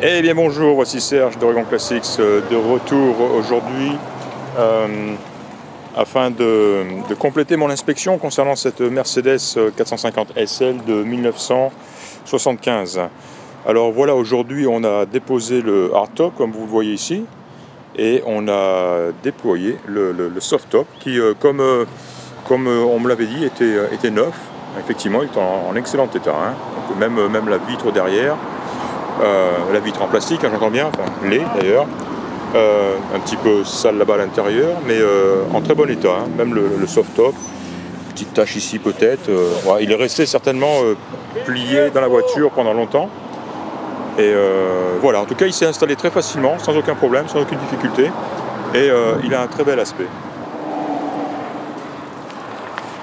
Eh bien bonjour, voici Serge d'Oregon Classics de retour aujourd'hui afin de compléter mon inspection concernant cette Mercedes 450 SL de 1975. Alors voilà, aujourd'hui on a déposé le hardtop comme vous le voyez ici et on a déployé le softtop qui comme on me l'avait dit était neuf. Effectivement il est en excellent état, hein. Donc, même la vitre derrière. La vitre en plastique, hein, j'entends bien, enfin, d'ailleurs, un petit peu sale là-bas à l'intérieur, mais en très bon état, hein. Même le soft-top, petite tache ici peut-être, ouais, il est resté certainement plié dans la voiture pendant longtemps, et voilà, en tout cas il s'est installé très facilement, sans aucun problème, sans aucune difficulté, et il a un très bel aspect.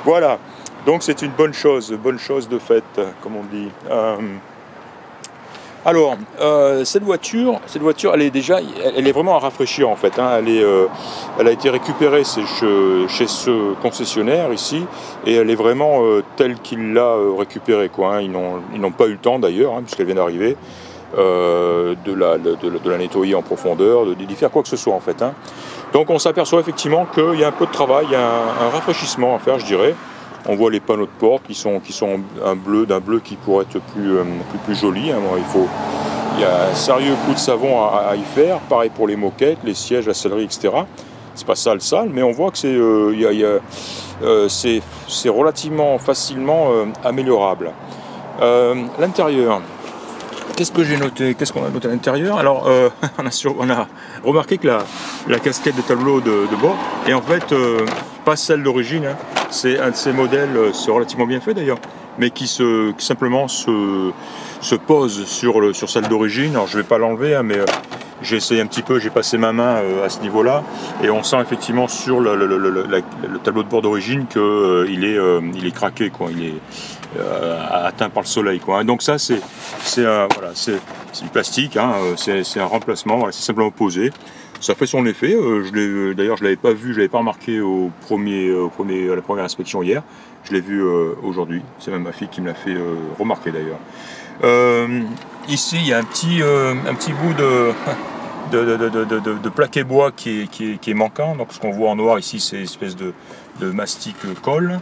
Voilà, donc c'est une bonne chose de fait, comme on dit. Alors, cette voiture, elle est vraiment à rafraîchir en fait, hein. Elle a été récupérée chez ce concessionnaire ici, et elle est vraiment telle qu'il l'a récupérée, quoi, hein. Ils n'ont pas eu le temps d'ailleurs, hein, puisqu'elle vient d'arriver, de la nettoyer en profondeur, d'y faire quoi que ce soit en fait, hein. Donc on s'aperçoit effectivement qu'il y a un peu de travail, il y a un rafraîchissement à faire, je dirais. On voit les panneaux de porte qui sont d'un bleu qui pourrait être plus joli, hein. Bon, il y a un sérieux coup de savon à y faire. Pareil pour les moquettes, les sièges, la sellerie, etc. C'est pas sale, mais on voit que c'est relativement facilement améliorable. L'intérieur. Qu'est-ce que j'ai noté? Qu'est-ce qu'on a noté à l'intérieur? Alors, on a remarqué que la casquette de tableau de bord est en fait pas celle d'origine, hein. C'est un de ces modèles, c'est relativement bien fait d'ailleurs, mais qui simplement se pose sur celle d'origine. Alors je vais pas l'enlever, hein, mais j'ai essayé un petit peu, j'ai passé ma main à ce niveau-là, et on sent effectivement sur le tableau de bord d'origine qu'il il est craqué, quoi. Il est atteint par le soleil, quoi. Donc ça c'est du plastique, hein, c'est un remplacement, voilà, c'est simplement posé. Ça fait son effet. D'ailleurs je l'avais pas vu, je l'avais pas remarqué à la première inspection hier. Je l'ai vu aujourd'hui. C'est même ma fille qui me l'a fait remarquer d'ailleurs. Ici il y a un petit bout de plaqué bois qui est manquant. Donc ce qu'on voit en noir ici, c'est une espèce de mastic colle.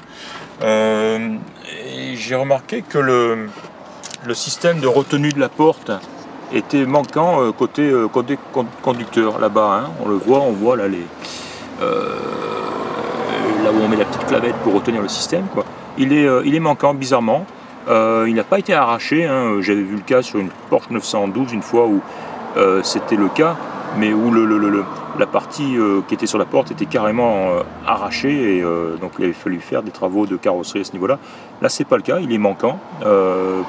Et j'ai remarqué que le système de retenue de la porte était manquant côté conducteur là-bas, hein. On voit là là où on met la petite clavette pour retenir le système, quoi. Il est manquant bizarrement. Il n'a pas été arraché, hein. J'avais vu le cas sur une Porsche 912 une fois où c'était le cas, mais où la partie qui était sur la porte était carrément arrachée, et donc il avait fallu faire des travaux de carrosserie à ce niveau-là. Là, c'est pas le cas, il est manquant.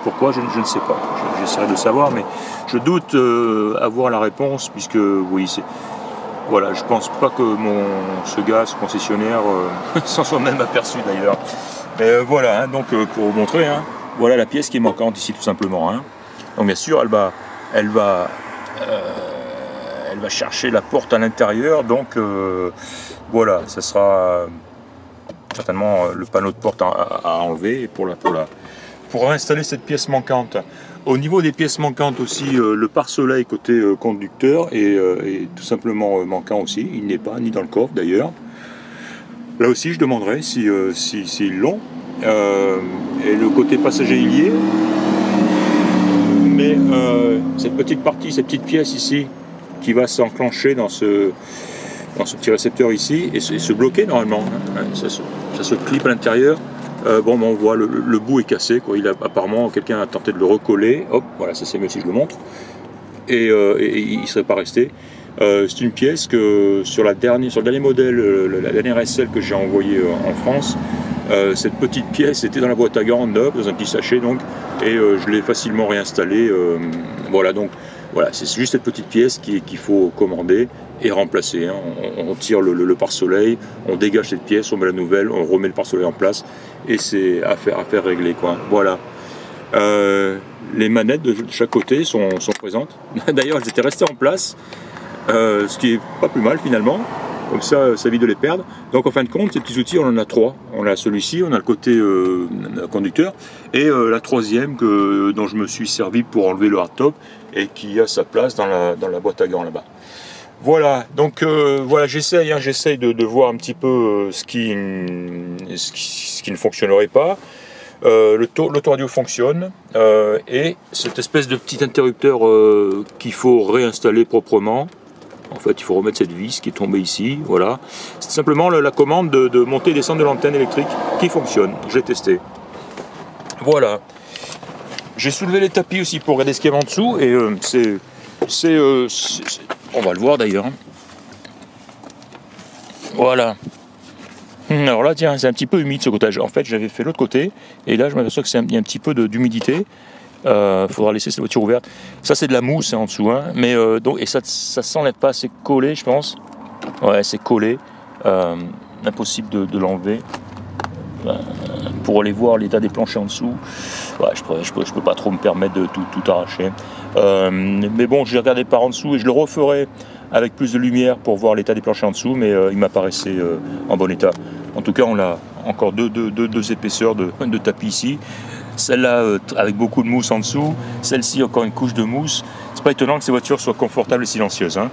Pourquoi, je ne sais pas. J'essaierai de savoir, mais je doute avoir la réponse, puisque oui, voilà, je pense pas que ce concessionnaire s'en soit même aperçu d'ailleurs. Mais voilà, hein, donc pour vous montrer, hein, voilà la pièce qui est manquante ici tout simplement, hein. Donc bien sûr, elle va chercher la porte à l'intérieur, donc voilà, ça sera certainement le panneau de porte à enlever pour installer cette pièce manquante. Au niveau des pièces manquantes aussi, le pare-soleil côté conducteur est tout simplement manquant aussi. Il n'est pas, ni dans le coffre d'ailleurs. Là aussi je demanderai s'ils l'ont. Et le côté passager il y est. Mais cette petite pièce ici qui va s'enclencher dans ce petit récepteur ici et se bloquer normalement, hein. Ça se clip à l'intérieur. Bon, on voit le bout est cassé, quoi. Apparemment quelqu'un a tenté de le recoller. Hop, voilà, ça c'est mieux si je le montre. Et il ne serait pas resté. C'est une pièce que sur le dernier modèle, la dernière SL que j'ai envoyée en France, cette petite pièce était dans la boîte à gants neuve, dans un petit sachet donc, et je l'ai facilement réinstallée. Voilà, donc voilà, c'est juste cette petite pièce qu'il faut commander et remplacer, hein. On tire le pare-soleil, on dégage cette pièce, on met la nouvelle, on remet le pare-soleil en place, et c'est affaire réglée, quoi. Voilà. Les manettes de chaque côté sont présentes. D'ailleurs, elles étaient restées en place, ce qui est pas plus mal finalement. Comme ça évite de les perdre. Donc en fin de compte, ces petits outils, on en a 3. On a celui-ci, on a le côté conducteur, et la troisième dont je me suis servi pour enlever le hardtop, et qui a sa place dans la boîte à gants là-bas. Voilà, donc voilà, j'essaye de voir un petit peu ce qui ne fonctionnerait pas. L'autoradio fonctionne, et cette espèce de petit interrupteur qu'il faut réinstaller proprement. En fait, il faut remettre cette vis qui est tombée ici, voilà. C'est simplement la commande de monter et descendre de l'antenne électrique qui fonctionne. J'ai testé. Voilà. J'ai soulevé les tapis aussi pour regarder ce qu'il y avait en dessous, et on va le voir d'ailleurs. Voilà. Alors là, tiens, c'est un petit peu humide ce côté. En fait, j'avais fait l'autre côté, et là, je m'aperçois qu'il y a un petit peu d'humidité. Faudra laisser cette voiture ouverte. Ça, c'est de la mousse en dessous, hein. Mais donc, et ça s'enlève pas, c'est collé, je pense. Ouais, c'est collé. Impossible de l'enlever. Pour aller voir l'état des planchers en dessous, ouais, je peux pas trop me permettre de tout arracher. Mais bon, j'ai regardé par en dessous et je le referai avec plus de lumière pour voir l'état des planchers en dessous, mais il m'apparaissait en bon état. En tout cas, on a encore deux épaisseurs de tapis ici. Celle-là avec beaucoup de mousse en dessous, celle-ci encore une couche de mousse. C'est pas étonnant que ces voitures soient confortables et silencieuses, hein.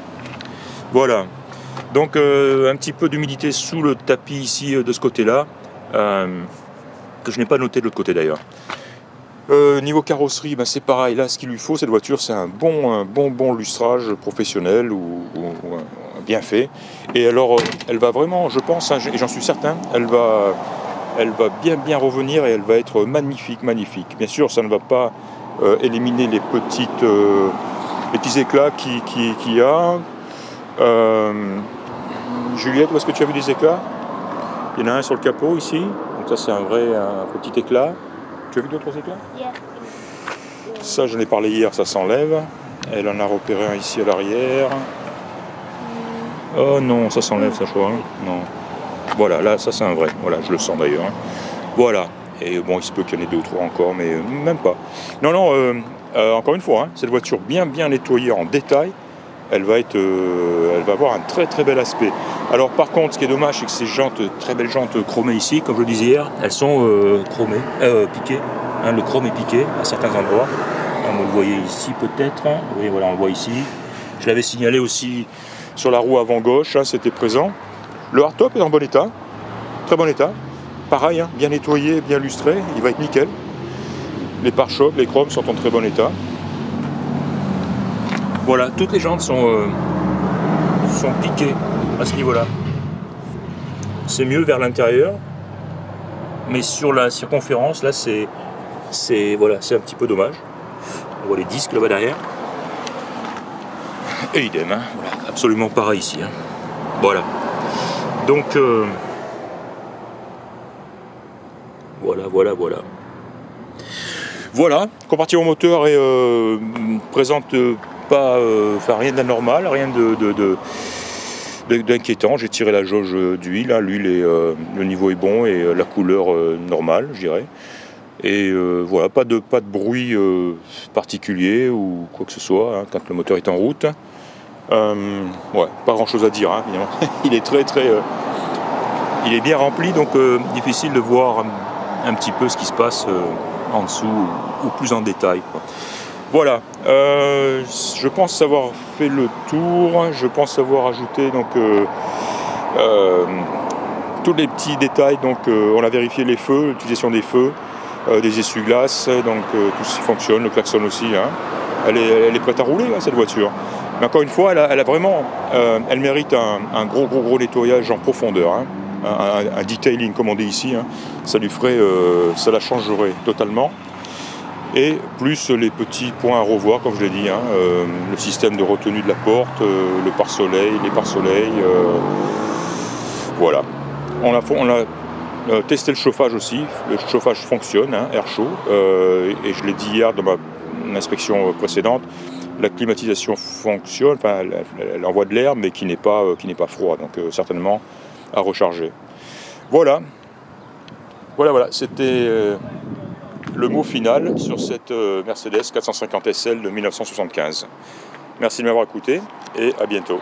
Voilà. Donc un petit peu d'humidité sous le tapis ici de ce côté-là. Que je n'ai pas noté de l'autre côté d'ailleurs. Niveau carrosserie, ben c'est pareil. Là, ce qu'il lui faut, cette voiture, c'est un bon lustrage professionnel ou bien fait. Et alors, elle va vraiment, je pense, hein, et j'en suis certain, elle va bien revenir, et elle va être magnifique. Bien sûr, ça ne va pas éliminer les petits éclats qu'il y a. Juliette, où est-ce que tu as vu des éclats? Il y en a un sur le capot ici, donc ça c'est un petit éclat. Tu as vu d'autres éclats? Yeah. Ça, j'en ai parlé hier, ça s'enlève. Elle en a repéré un ici à l'arrière. Oh non, ça s'enlève, ça, je crois. Hein. Non. Voilà, là, ça c'est un vrai. Voilà, je le sens d'ailleurs. Hein. Voilà. Et bon, il se peut qu'il y en ait 2 ou 3 encore, mais même pas. Non, encore une fois, hein, cette voiture bien nettoyée en détail, elle va avoir un très bel aspect. Alors par contre, ce qui est dommage, c'est que ces jantes, très belles jantes chromées ici, comme je le disais hier, elles sont piquées. Hein, le chrome est piqué à certains endroits. Hein, vous le voyez ici peut-être. Oui, voilà, on le voit ici. Je l'avais signalé aussi sur la roue avant gauche, hein, c'était présent. Le hardtop est en bon état, très bon état. Pareil, hein, bien nettoyé, bien lustré, il va être nickel. Les pare-chocs, les chromes sont en très bon état. Voilà, toutes les jantes sont piquées à ce niveau-là. C'est mieux vers l'intérieur, mais sur la circonférence, là, c'est un petit peu dommage. On voit les disques là-bas derrière. Et idem, hein, voilà, absolument pareil ici. Hein. Voilà. Donc, voilà. Voilà, compartiment moteur présente pas, rien d'anormal, rien d'inquiétant. J'ai tiré la jauge d'huile, hein. Le niveau est bon et la couleur normale, je dirais. Et voilà, pas de bruit particulier ou quoi que ce soit, hein, quand le moteur est en route. Ouais, pas grand chose à dire, hein, évidemment. Il est il est bien rempli, donc difficile de voir un petit peu ce qui se passe en dessous ou plus en détail, quoi. Voilà, je pense avoir fait le tour. Je pense avoir ajouté donc tous les petits détails. Donc on a vérifié les feux, l'utilisation des feux, des essuie-glaces, donc tout ce qui fonctionne, le klaxon aussi, hein. Elle est prête à rouler, hein, cette voiture. Mais encore une fois, elle a vraiment, elle mérite un gros nettoyage en profondeur, hein. Un detailing comme on dit ici, hein. Ça lui ferait, ça la changerait totalement. Et plus les petits points à revoir, comme je l'ai dit, hein, le système de retenue de la porte, les pare-soleils, voilà. On a testé le chauffage aussi. Le chauffage fonctionne, hein, air chaud, et je l'ai dit hier dans mon inspection précédente. La climatisation fonctionne, enfin, elle envoie de l'air, mais qui n'est pas froid, donc certainement à recharger. Voilà, c'était le mot final sur cette Mercedes 450 SL de 1975. Merci de m'avoir écouté et à bientôt.